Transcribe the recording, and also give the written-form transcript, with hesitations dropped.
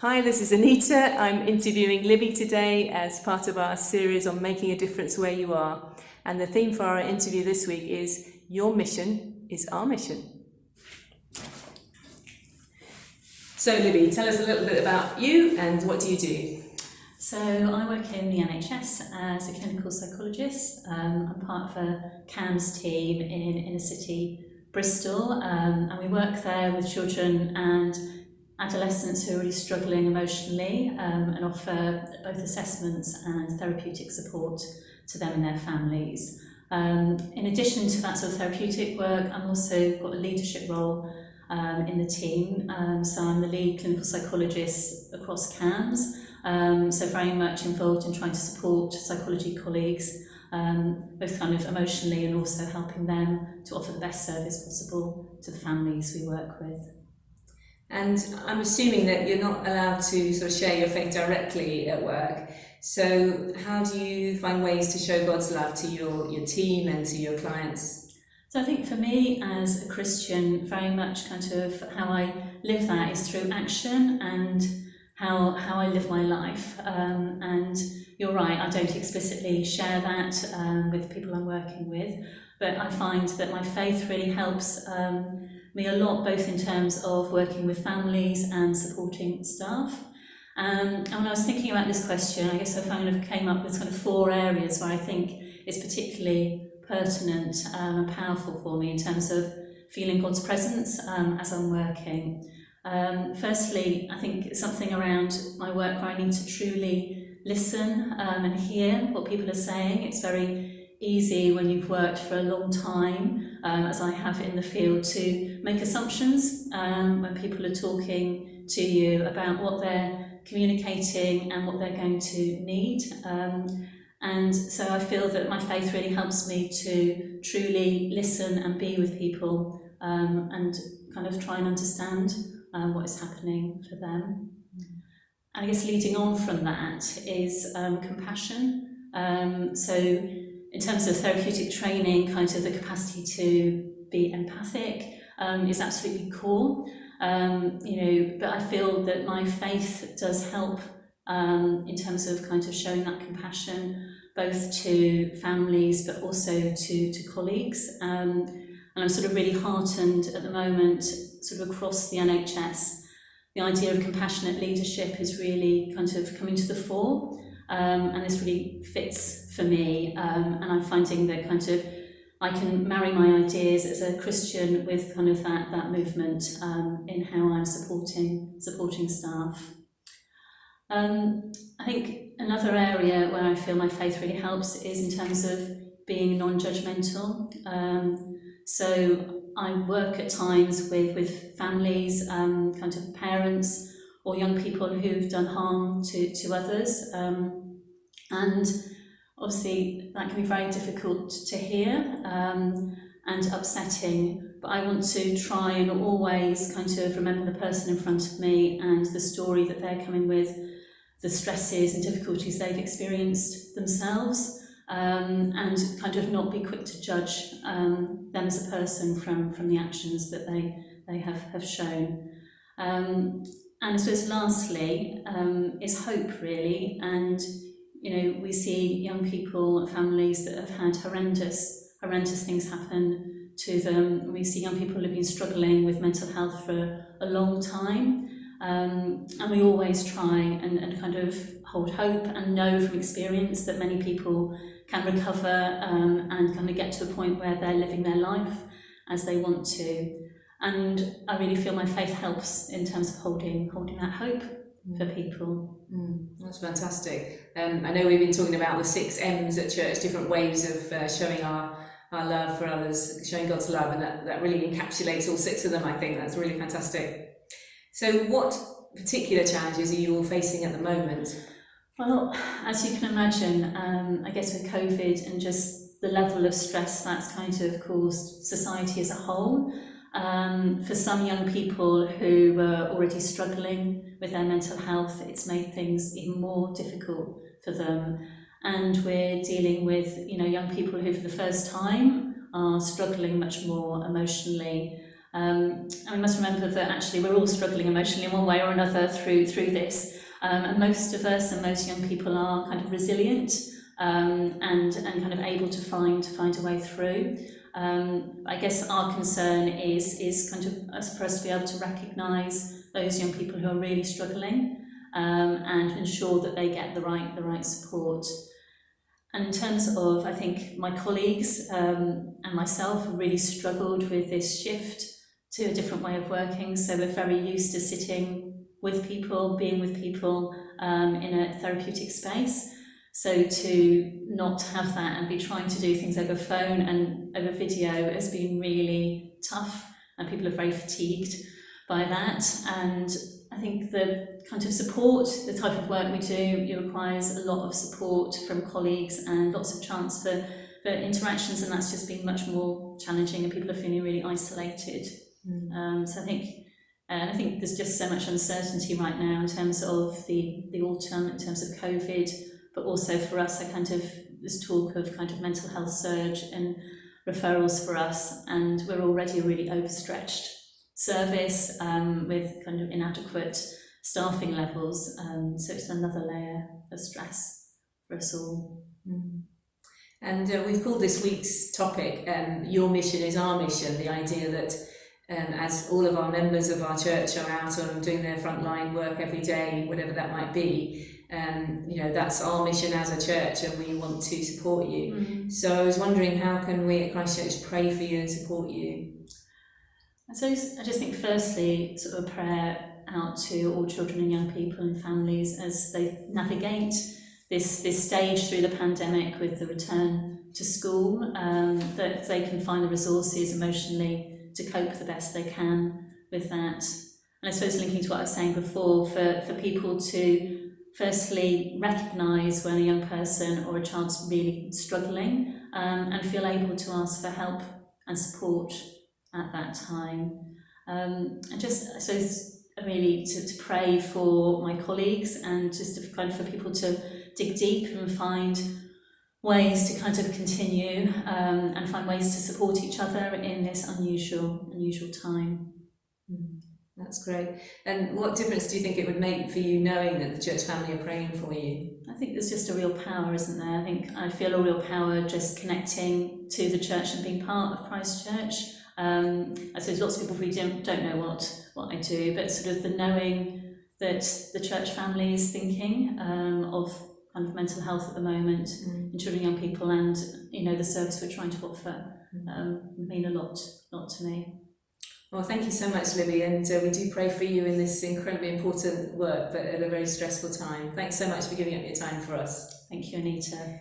Hi, this is Anita. I'm interviewing Libby today as part of our series on making a difference where you are. And the theme for our interview this week is Your Mission is Our Mission. So Libby, tell us a little bit about you and what do you do? So I work in the NHS as a clinical psychologist. I'm part of a CAMS team in inner city Bristol, and we work there with children and adolescents who are really struggling emotionally, and offer both assessments and therapeutic support to them and their families. In addition to that sort of therapeutic work, I'm also got a leadership role in the team. So I'm the lead clinical psychologist across CAMS, so very much involved in trying to support psychology colleagues, both kind of emotionally and also helping them to offer the best service possible to the families we work with. And I'm assuming that you're not allowed to sort of share your faith directly at work. So how do you find ways to show God's love to your team and to your clients? So I think for me as a Christian, very much kind of how I live that is through action and how I live my life. And you're right, I don't explicitly share that with people I'm working with, but I find that my faith really helps me a lot, both in terms of working with families and supporting staff. And when I was thinking about this question, I guess I kind of came up with kind of 4 areas where I think it's particularly pertinent and powerful for me in terms of feeling God's presence as I'm working. Firstly, I think it's something around my work where I need to truly listen and hear what people are saying. It's very easy when you've worked for a long time, as I have in the field, to make assumptions when people are talking to you about what they're communicating and what they're going to need. And so I feel that my faith really helps me to truly listen and be with people and kind of try and understand what is happening for them. And I guess leading on from that is compassion. So in terms of therapeutic training, kind of the capacity to be empathic is absolutely core. But I feel that my faith does help in terms of kind of showing that compassion both to families but also to colleagues. And I'm sort of really heartened at the moment, sort of across the NHS, the idea of compassionate leadership is really kind of coming to the fore, and this really fits for me, and I'm finding that kind of I can marry my ideas as a Christian with kind of that movement in how I'm supporting staff. I think another area where I feel my faith really helps is in terms of being non-judgmental. So I work at times with families, kind of parents or young people who've done harm to others. And obviously that can be very difficult to hear and upsetting, but I want to try and always kind of remember the person in front of me and the story that they're coming with, the stresses and difficulties they've experienced themselves, and kind of not be quick to judge them as a person from the actions that they have shown. And I suppose lastly is hope really, and we see young people, families that have had horrendous things happen to them. We see young people who have been struggling with mental health for a long time. And we always try and kind of hold hope and know from experience that many people can recover and kind of get to a point where they're living their life as they want to. And I really feel my faith helps in terms of holding that hope for people. That's fantastic. I know we've been talking about the 6 M's at church, different ways of showing our love for others, showing God's love, and that really encapsulates all 6 of them. I think that's really fantastic. So what particular challenges are you all facing at the moment? Well, as you can imagine, I guess with COVID and just the level of stress that's kind of caused society as a whole, for some young people who were already struggling with their mental health, it's made things even more difficult for them. And we're dealing with young people who for the first time are struggling much more emotionally. And we must remember that actually we're all struggling emotionally in one way or another through this. And most of us and most young people are kind of resilient and kind of able to find a way through. I guess our concern is kind of for us to be able to recognise those young people who are really struggling and ensure that they get the right support. And in terms of, I think my colleagues and myself have really struggled with this shift to a different way of working. So we're very used to sitting with people, being with people in a therapeutic space. So to not have that and be trying to do things over phone and over video has been really tough, and people are very fatigued by that. And I think the kind of support, the type of work we do, it requires a lot of support from colleagues and lots of chance for interactions, and that's just been much more challenging, and people are feeling really isolated. So I think there's just so much uncertainty right now in terms of the autumn, in terms of COVID, but also for us, there's talk of kind of mental health surge and referrals for us, and we're already a really overstretched service with kind of inadequate staffing levels, so it's another layer of stress for us all. And we've called this week's topic Your Mission is Our Mission, the idea that as all of our members of our church are out and doing their frontline work every day, whatever that might be, that's our mission as a church, and we want to support you. So I was wondering, how can we at Christchurch pray for you and support you? So I just think firstly, sort of a prayer out to all children and young people and families as they navigate this stage through the pandemic with the return to school, that they can find the resources emotionally to cope the best they can with that. And I suppose linking to what I was saying before, for people to firstly recognise when a young person or a child's really struggling and feel able to ask for help and support at that time. And just, I suppose, really to pray for my colleagues and just to kind of for people to dig deep and find ways to kind of continue and find ways to support each other in this unusual time. That's great. And what difference do you think it would make for you knowing that the church family are praying for you? I think there's just a real power, isn't there? I think I feel a real power just connecting to the church and being part of Christchurch. I suppose lots of people really don't know what I do, but sort of the knowing that the church family is thinking of kind of mental health at the moment in children and young people, and the service we're trying to offer mean a lot to me. Well, thank you so much, Libby, and we do pray for you in this incredibly important work, but at a very stressful time. Thanks so much for giving up your time for us. Thank you, Anita.